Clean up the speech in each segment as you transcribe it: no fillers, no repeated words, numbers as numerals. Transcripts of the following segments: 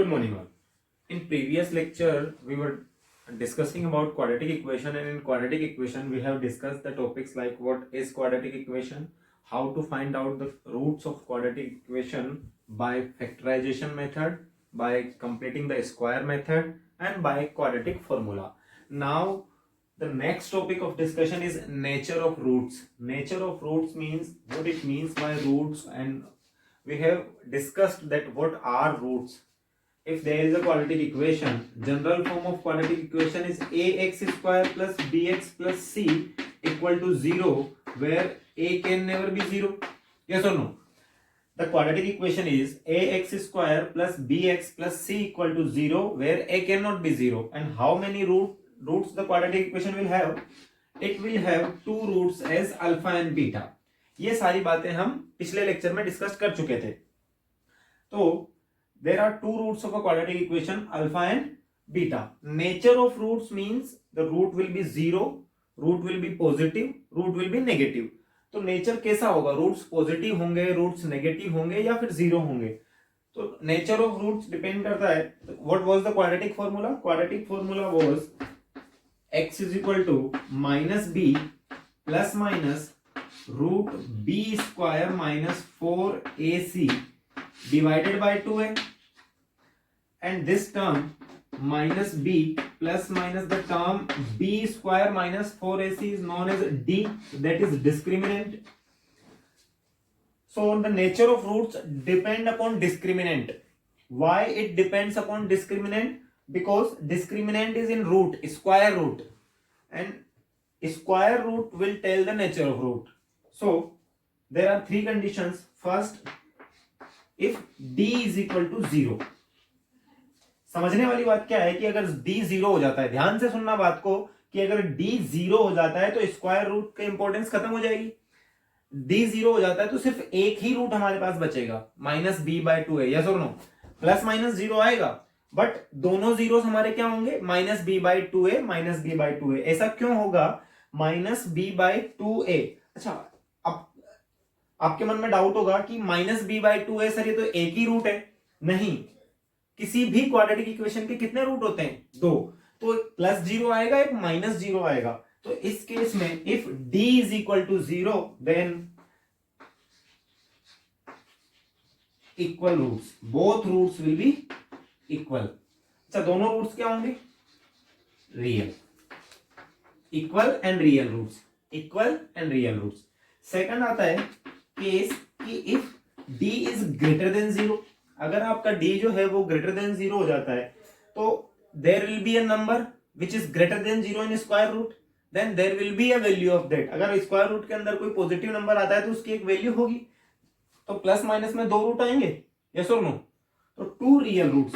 Good morning all. In previous lecture, we were discussing about quadratic equation, and in quadratic equation we have discussed the topics like what is quadratic equation, how to find out the roots of quadratic equation by factorization method, by completing the square method, and by quadratic formula. Now the next topic of discussion is nature of roots. Nature of roots means what it means by roots, and we have discussed that what are roots. If there is a quadratic equation, general form of quadratic equation is ax square plus bx plus c equal to 0, where a can never be 0. Yes or no? The quadratic equation is ax square plus bx plus c equal to 0, where a cannot be 0. And how many roots the quadratic equation will have? It will have two roots as alpha and beta. ये सारी बातें हम पिछले lecture में discuss कर चुके थे. तो there are two roots of a quadratic equation, alpha and beta. Nature of roots means the root will be 0, root will be positive, root will be negative. तो नेचर कैसा होगा? रूट्स पॉजिटिव होंगे, roots negative होंगे या फिर zero होंगे? तो nature of roots depend करता है. What was the quadratic formula? Quadratic formula was x is equal to minus B plus minus root B square minus 4ac divided by 2a, and this term minus b plus minus the term b square minus 4ac is known as d, that is discriminant. So the nature of roots depend upon discriminant. Why it depends upon discriminant? Because discriminant is in root, square root, and square root will tell the nature of root. So there are three conditions. First, if d is equal to 0. समझने वाली बात क्या है कि अगर d 0 हो जाता है, ध्यान से सुनना बात को, कि अगर d 0 हो जाता है तो स्क्वायर रूट का इंपॉर्टेंस खत्म हो जाएगी. d 0 हो जाता है तो सिर्फ एक ही रूट हमारे पास बचेगा, माइनस बी बाई टू है. यस और नो? प्लस माइनस जीरो आएगा, बट दोनों जीरो हमारे क्या होंगे? Minus B by two A, minus B by two A. ऐसा क्यों होगा? Minus B by two A. अच्छा, अब आपके मन में डाउट होगा कि माइनस बी बाई टू है सर, ये तो एक ही रूट है. नहीं, किसी भी क्वाड्रेटिक इक्वेशन के कितने रूट होते हैं? दो. तो प्लस जीरो आएगा, एक माइनस जीरो आएगा. तो इस केस में if d is equal to 0 then equal roots, both roots will be equal. अच्छा, दोनों रूट्स क्या होंगे? Real. Equal and real roots, equal and real roots. Second आता है केस कि if d is greater than 0. अगर आपका d जो है वो ग्रेटर देन 0 हो जाता है तो there will be a number which is greater than 0 in square root, then there will be a value of that. अगर स्क्वायर रूट के अंदर कोई पॉजिटिव नंबर आता है तो उसकी एक वैल्यू होगी. तो प्लस माइनस में दो रूट आएंगे. यस और नो? तो two real roots,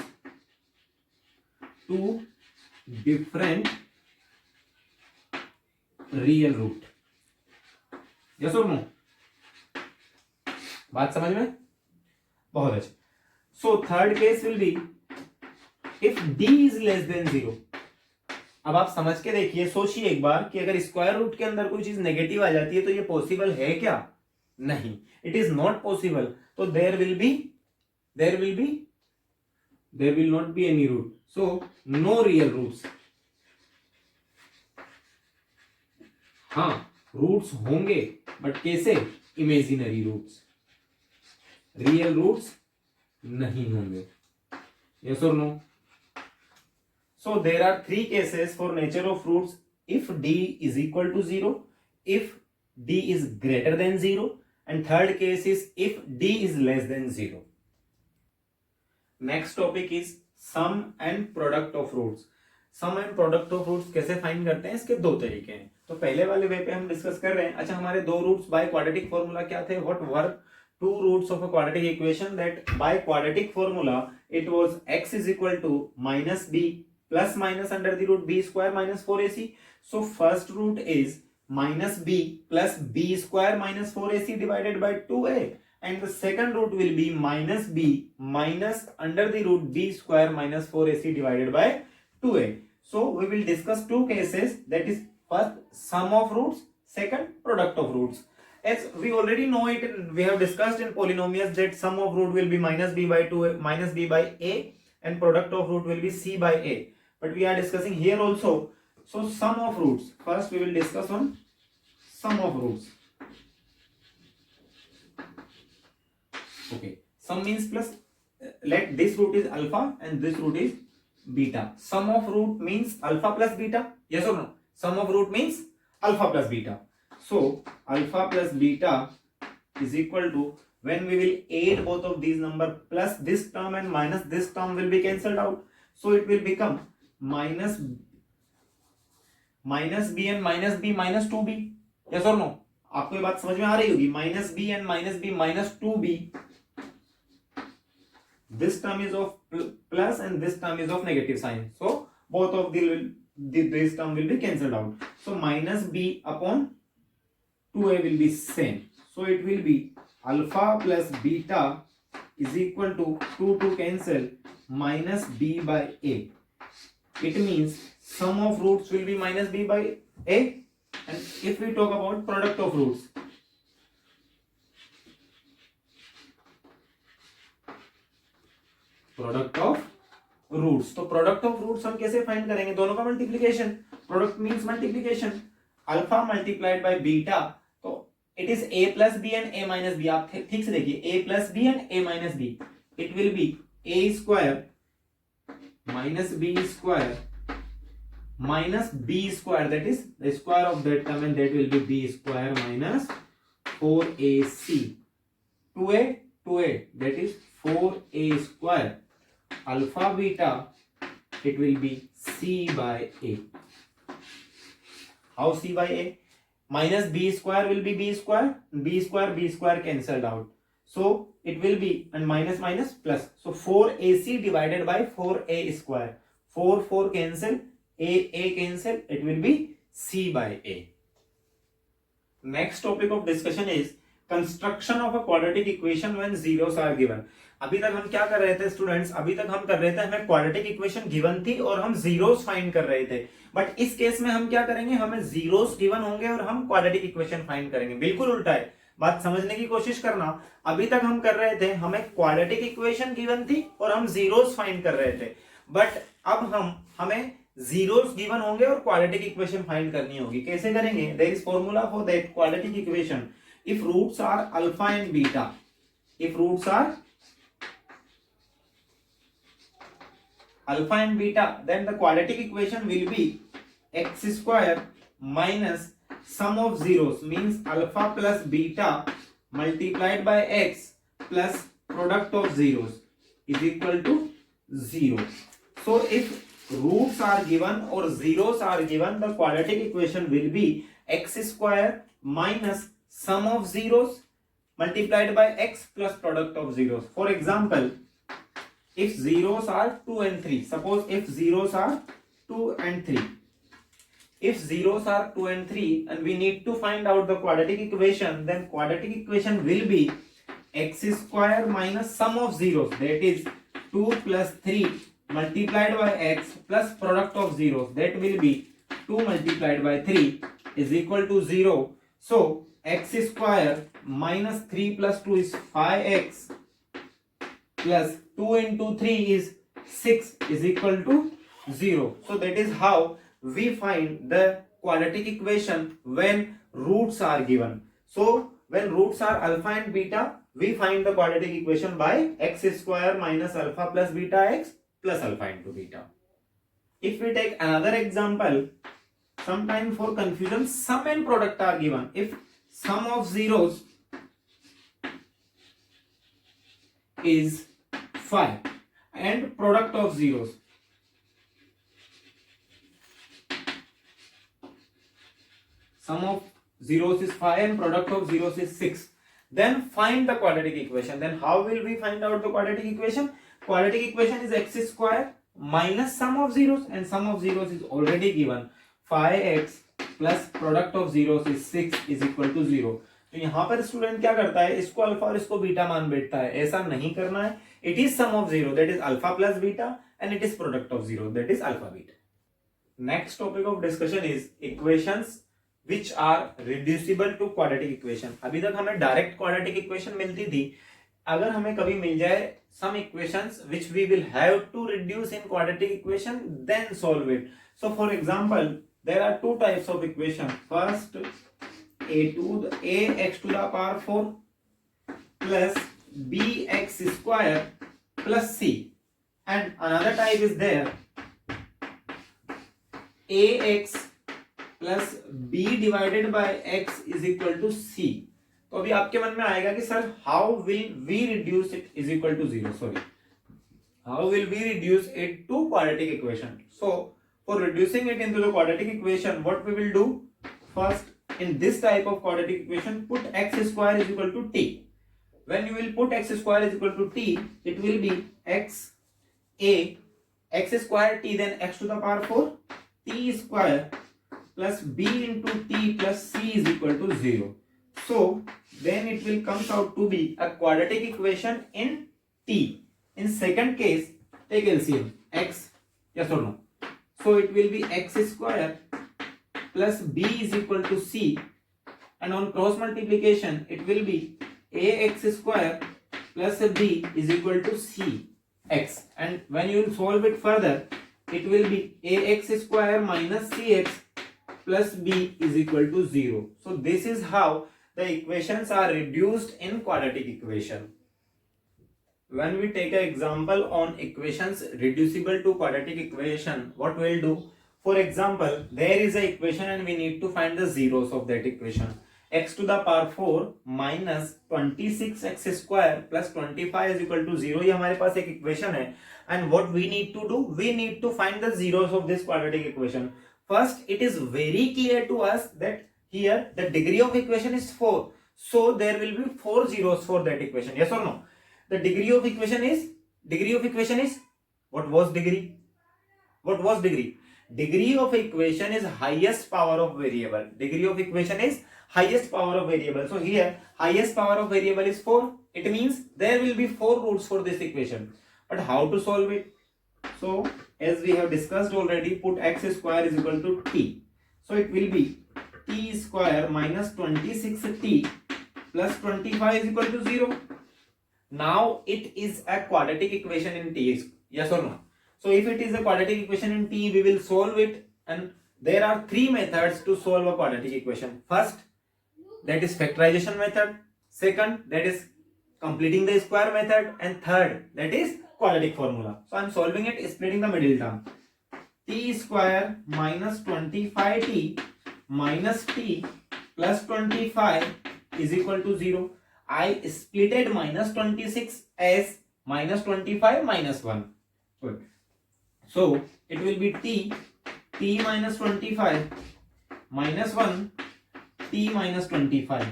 two different real root. Yes और नो? बात समझ में? बहुत अच्छा. So third case will be if d is less than 0. अब आप समझ के देखिए, सोचिए एक बार कि अगर स्क्वायर रूट के अंदर कोई चीज नेगेटिव आ जाती है तो ये पॉसिबल है क्या? नहीं, इट इज नॉट पॉसिबल. तो there will not be any root. So no real roots. हाँ, रूट्स होंगे, बट कैसे? Imaginary roots. रियल रूट्स नहीं होंगे. यस और no? So there are three cases for nature of roots. If d is equal to 0, if d is greater than 0, and third case is if d is less than 0. Next topic is sum and product of roots. Sum and product of roots कैसे find करते हैं? इसके दो तरीके हैं. तो पहले वाले वे पे हम डिस्कस कर रहे हैं. अच्छा, हमारे दो रूट्स बाय क्वाड्रेटिक फॉर्मूला क्या थे? What were two roots of a quadratic equation? That by quadratic formula it was x is equal to minus b plus minus under the root b square minus 4ac. So first root is minus b plus b square minus 4ac divided by 2a, and the second root will be minus b minus under the root b square minus 4ac divided by 2a. So we will discuss two cases, that is first sum of roots, second product of roots. As we already know it, we have discussed in polynomials that sum of root will be minus b by 2, minus b by a, and product of root will be c by a. But we are discussing here also. So sum of roots. First we will discuss on sum of roots. Okay. Sum means plus. Let this root is alpha and this root is beta. Sum of root means alpha plus beta. Yes or no? Sum of root means alpha plus beta. So alpha plus beta is equal to, when we will add both of these number, plus this term and minus this term will be cancelled out. So it will become minus b and minus b minus 2b. Yes or no? आपको ये बात समझ में आ रही होगी. minus b and minus b minus 2b. This term is of plus and this term is of negative sign. So both of this term will be cancelled out. So minus b upon 2a will be same. So it will be alpha plus beta is equal to 2 to cancel minus b by a. It means sum of roots will be minus b by a. And if we talk about product of roots, product of roots, तो product of roots हम कैसे find करेंगे? दोनों का multiplication. Product means multiplication. Alpha multiplied by beta, तो it is a plus B and a minus B. आप ठीक से देखिए, a plus B and a minus B. It will be a square minus b square minus b square, that is the square of that term and that will be b square minus 4ac. 2a that is 4a square. Alpha beta, it will be c by a. How c by a? Minus b square will be b square cancelled out. So it will be, and minus minus plus. So 4ac divided by 4a square. 4 cancel, a cancel, it will be c by a. Next topic of discussion is construction of a quadratic equation when zeros are given. अभी तक हम क्या कर रहे थे students? अभी तक हम कर रहे थे, हमें क्वाड्रेटिक इक्वेशन गिवन थी और हम जीरोस फाइंड कर रहे थे. बट इस केस में हम क्या करेंगे? हमें जीरोस गिवन होंगे और हम क्वाड्रेटिक इक्वेशन फाइंड करेंगे. बिल्कुल उल्टा है, बात समझने की कोशिश करना. अभी तक हम कर रहे थे, हमें क्वाड्रेटिक इक्वेशन गिवन थी और हम जीरोस फाइंड कर रहे थे. बट अब हमें जीरोस गिवन होंगे और क्वाड्रेटिक इक्वेशन फाइंड करनी होगी. कैसे करेंगे? There is formula for that quadratic equation. If roots are alpha and beta, if roots are alpha and beta, then the quadratic equation will be x square minus sum of zeros, means alpha plus beta multiplied by x plus product of zeros is equal to 0. So if roots are given or zeros are given, the quadratic equation will be x square minus sum of zeros multiplied by x plus product of zeros. For example, if zeros are 2 and 3, suppose if zeros are 2 and 3, if zeros are 2 and 3 and we need to find out the quadratic equation, then quadratic equation will be x square minus sum of zeros, that is 2 plus 3 multiplied by x plus product of zeros, that will be 2 multiplied by 3 is equal to 0. So x square minus 3 plus 2 is 5x plus 2 into 3 is 6 is equal to 0. So that is how we find the quadratic equation when roots are given. So when roots are alpha and beta, we find the quadratic equation by x square minus alpha plus beta x plus alpha into beta. If we take another example, sometime for confusion, sum and product are given. If sum of zeros is 5 and product of zeros sum of zeros is 5 and product of zeros is 6, then find the quadratic equation. Then how will we find out the quadratic equation? Quadratic equation is x square minus sum of zeros, and sum of zeros is already given, 5x plus product of zeros is 6 is equal to 0. तो यहाँ पर student क्या करता है? इसको alpha और इसको beta मान बैठता है. ऐसा नहीं करना है. It is sum of zero, that is alpha plus beta, and it is product of zero, that is alpha beta. Next topic of discussion is equations which are reducible to quadratic equation. अभी तक हमें direct quadratic equation मिलती थी. अगर हमें कभी मिल जाए some equations which we will have to reduce in quadratic equation, then solve it. So for example, there are two types of equation. First, ax to the power 4 plus bx square plus c, and another type is there, ax plus b divided by x is equal to c. तो अभी आपके मन में आएगा कि sir how will we reduce it is equal to zero, sorry, how will we reduce it to quadratic equation? So for reducing it into the quadratic equation, what we will do, first, in this type of quadratic equation, put x square is equal to t. When you will put x square is equal to t, it will be x square t, then x to the power 4 t square plus b into t plus c is equal to 0. So then it will comes out to be a quadratic equation in t. In second case, take LCM x, yes or no? So it will be x square plus b is equal to c, and on cross multiplication it will be ax square plus b is equal to c x, and when you will solve it further, it will be ax square minus cx plus b is equal to 0. So this is how the equations are reduced in quadratic equation. When we take an example on equations reducible to quadratic equation, what we'll do, for example, there is a equation and we need to find the zeros of that equation. X to the power 4 minus 26x square plus 25 is equal to 0. ये हमारे पास एक equation है, and what we need to do, we need to find the zeros of this quadratic equation. First, it is very clear to us that here the degree of equation is 4, so there will be 4 zeros for that equation, yes or no? The degree of equation is what was degree? What was degree? Degree of equation is highest power of variable. Degree of equation is highest power of variable. So here highest power of variable is 4. It means there will be 4 roots for this equation. But how to solve it? So as we have discussed already, put x square is equal to t. So it will be t square minus 26t plus 25 is equal to 0. Now it is a quadratic equation in t, yes or no? So if it is a quadratic equation in t, we will solve it, and there are 3 methods to solve a quadratic equation. First, that is factorization method. Second, that is completing the square method, and third, that is quadratic formula. So I am solving it splitting the middle term. T square minus 25t minus t plus 25 is equal to 0. I splitted minus 26 as minus 25 minus 1. Good. So it will be t minus 25 minus 1 t minus 25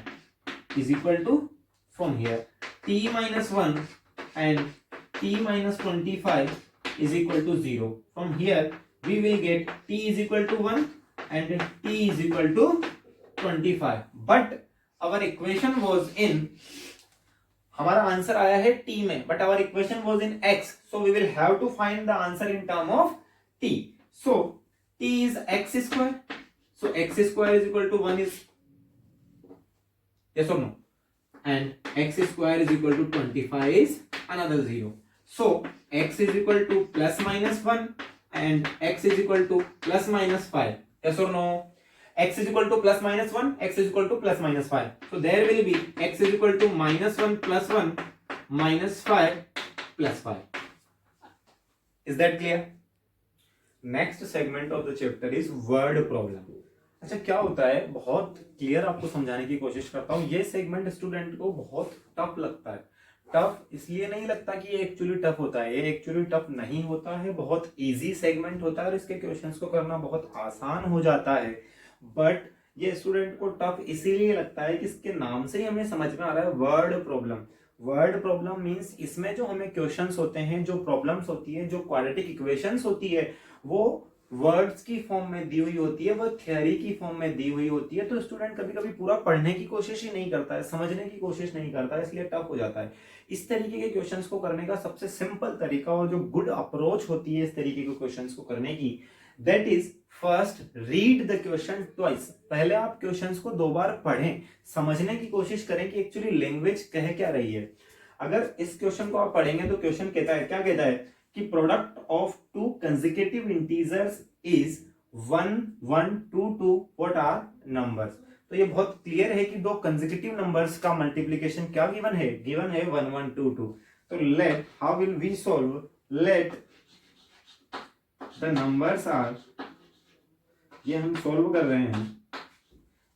is equal to, from here, t minus 1 and t minus 25 is equal to 0. From here we will get t is equal to 1 and t is equal to 25. But our equation was in, हमारा answer आया है t में, but our equation was in x, so we will have to find the answer in term of t. So t is x square, so x square is equal to 1 is, yes or no? And x square is equal to 25 is another 0. So x is equal to plus minus 1 and x is equal to plus minus 5, yes or no? X is equal to plus minus 1, x is equal to plus minus 5. So there will be x is equal to minus 1 plus 1 minus 5 plus 5. Is that clear? Next segment of the chapter is word problem. अच्छा, क्या होता है, बहुत clear आपको समझाने की कोशिश करता हूँ. ये सेगमेंट स्टूडेंट को बहुत टफ लगता है. टफ इसलिए नहीं लगता कि ये एक्चुअली टफ होता है, ये एक्चुअली टफ नहीं होता है, बहुत इजी सेगमेंट होता है और इसके क्वेश्चंस को करना बहुत आसान हो जाता है. बट ये स्टूडेंट को टफ इसीलिए लगता है कि इसके नाम से ही हमें समझ में आ रहा है word problem. Word problem means इसमें जो हमें क्वेश्चंस होते हैं, जो प्रॉब्लम्स होती है, जो क्वाड्रेटिक इक्वेशंस होती है, वो वर्ड्स की फॉर्म में दी हुई होती है, वो थ्योरी की फॉर्म में दी हुई होती है. तो स्टूडेंट कभी कभी पूरा पढ़ने की कोशिश ही नहीं करता है, समझने की कोशिश नहीं करता है, इसलिए टफ हो जाता है. इस तरीके के क्वेश्चंस को करने का सबसे सिंपल तरीका और जो गुड अप्रोच होती है इस तरीके के क्वेश्चंस को करने की, that is first read the question twice. पहले आप क्वेश्चंस को 2 बार पढ़ें, समझने की कोशिश करें कि एक्चुअली लैंग्वेज कह क्या रही है. अगर इस क्वेश्चन को आप पढ़ेंगे तो क्वेश्चन कहता है, क्या कहता है कि product of two consecutive integers is 1 1 2 2 what are numbers. तो ये बहुत क्लियर है कि दो कंसेक्यूटिव नंबर्स का मल्टीप्लिकेशन क्या गिवन है 1 1 2 2। तो let how will we solve, let the numbers are, ये हम सॉल्व कर रहे हैं,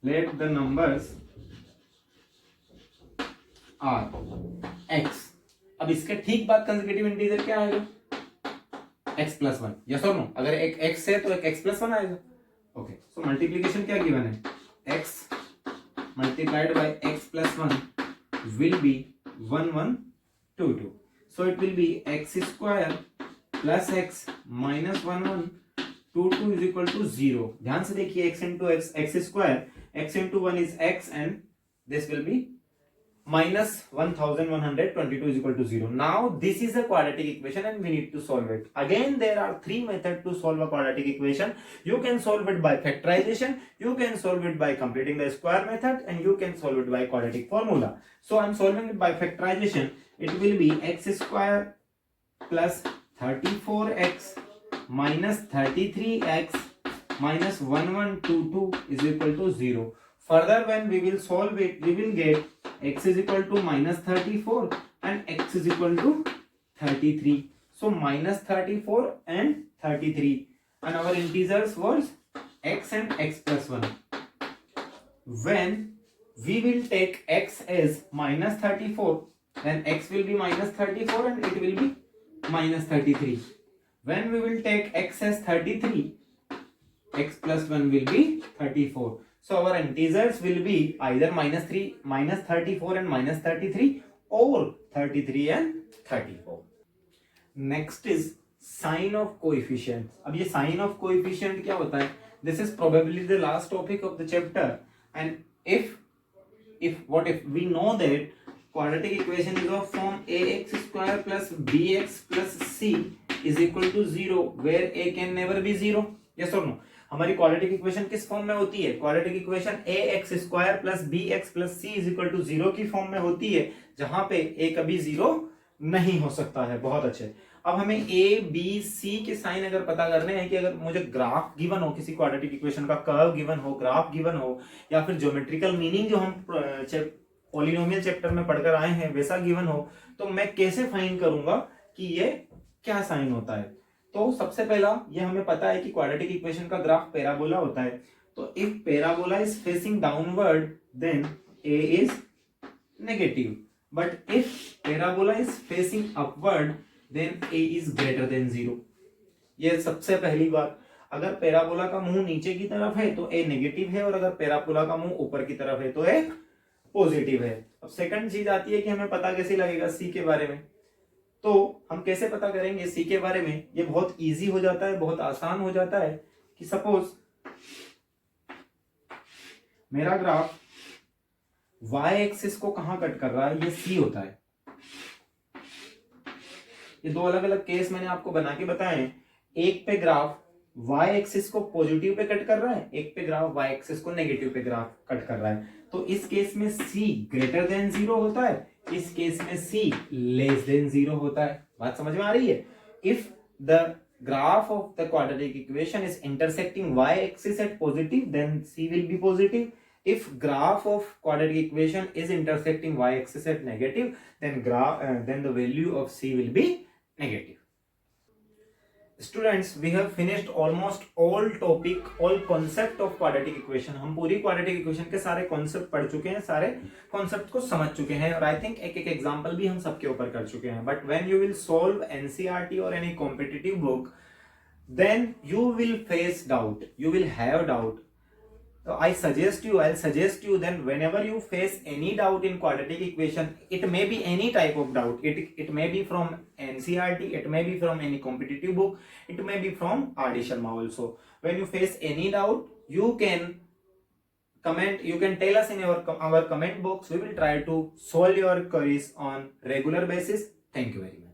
let the numbers are X. अब इसके ठीक बाद कंसेक्यूटिव इंटीजर क्या आएगा, x प्लस 1, यस और नो। अगर एक x है तो एक x प्लस 1 आएगा। ओके, सो मल्टीप्लीकेशन क्या गिवन है, x multiplied by x plus 1 will be 1 1 2 2। So it will be x square plus x minus 1 1 2 2 is equal to 0। ध्यान से देखिए, x into x square, x into 1 is x and this will be minus 1122 is equal to 0. Now this is a quadratic equation and we need to solve it. Again there are three methods to solve a quadratic equation. You can solve it by factorization, you can solve it by completing the square method, and you can solve it by quadratic formula. So I am solving it by factorization. It will be x square plus 34x minus 33x minus 1122 is equal to 0. Further when we will solve it, we will get x is equal to minus 34 and x is equal to 33. So minus 34 and 33, and our integers was x and x plus 1. When we will take x as minus 34, then x will be minus 34 and it will be minus 33. When we will take x as 33, x plus 1 will be 34. So our integers will be either minus 34 and minus 33 or 33 and 34. Next is sign of coefficient. अब ये sign of coefficient क्या होता है? This is probably the last topic of the chapter. And if we know that quadratic equation is of form ax square plus bx plus c is equal to 0, where a can never be 0. Yes or no? हमारी quadratic equation किस form में होती है, quadratic equation A X square plus B X plus C is equal to 0 की form में होती है, जहां पे ए कभी 0 नहीं हो सकता है। बहुत अच्छे। अब हमें ए बी सी के साइन अगर पता करने हैं कि अगर मुझे ग्राफ गिवन हो, किसी क्वाड्रेटिक इक्वेशन का कर्व गिवन हो, ग्राफ गिवन हो, या फिर ज्योमेट्रिकल मीनिंग जो हम पॉलिनोमियल चैप्टर में पढ़कर आए हैं वैसा गिवन हो, तो मैं कैसे फाइंड करूंगा कि ये क्या साइन होता है। तो सबसे पहला ये हमें पता है कि क्वाड्रेटिक इक्वेशन का ग्राफ पैराबोला होता है। तो if parabola is facing downward then A is negative, but if parabola is facing upward then A is greater than 0। ये सबसे पहली बात। अगर पैराबोला का मुंह नीचे की तरफ है तो ए नेगेटिव है, और अगर पैराबोला का मुंह ऊपर की तरफ है तो ए पॉजिटिव है। अब सेकंड चीज आती है कि हमें पता कैसे लगेगा सी के बारे में। तो हम कैसे पता करेंगे सी के बारे में, ये बहुत इजी हो जाता है, बहुत आसान हो जाता है कि सपोज मेरा ग्राफ वाई एक्सिस को कहां कट कर रहा है, ये सी होता है। ये दो अलग अलग केस मैंने आपको बना के बताए हैं। एक पे ग्राफ वाई एक्सिस को पॉजिटिव पे कट कर रहा है, एक पे ग्राफ वाई एक्सिस को नेगेटिव पे ग्राफ कट कर रहा है। तो इस केस में सी ग्रेटर देन 0 होता है, इस केस में सी लेस देन 0 होता है। बात समझ में आ रही है। If the graph of the quadratic equation is intersecting y axis at positive, then c will be positive. If graph of quadratic equation is intersecting y axis at negative, then the value of c will be negative. Students, we have finished almost all topic, all concept of quadratic equation. हम पूरी quadratic equation के सारे concept पढ़ चुके हैं, सारे concept को समझ चुके हैं, और I think एक एक example भी हम सबके ऊपर कर चुके हैं. But when you will solve NCERT or any competitive book, then you will face doubt, you will have doubt. So I'll suggest you then whenever you face any doubt in quadratic equation, it may be any type of doubt. It may be from NCERT, it may be from any competitive book, it may be from RD Sharma also. When you face any doubt, you can comment, you can tell us in our comment box. We will try to solve your queries on regular basis. Thank you very much.